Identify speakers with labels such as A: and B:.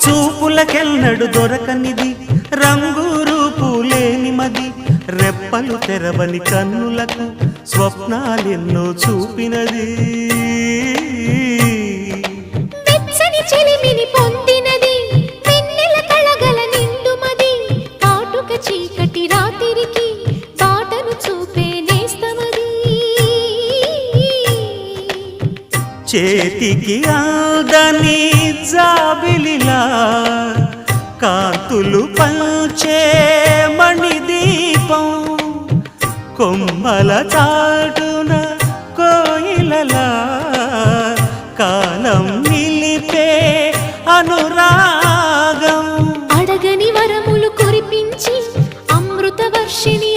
A: చూపులకెన్నడు దొరకనిది రంగు రూపు లేని మది రెప్పలు తెరవని కన్నులకు స్వప్నాలెన్నో చూపినది
B: వెచ్చని చెలిమిని పొందినది వెన్నెల కళగల నిండుమది కాటుక చీకటి రాత్రికి బాటను చూపే నేస్తమది
A: చేతికి ఆదని జాబిలిలా కాంతులు పంచే మణిదీపం కొమ్మల చాటున కోయిలలా కాలం నిలిపే అనురాగం
B: అడగని వరములు కురిపించి అమృత వర్షిణి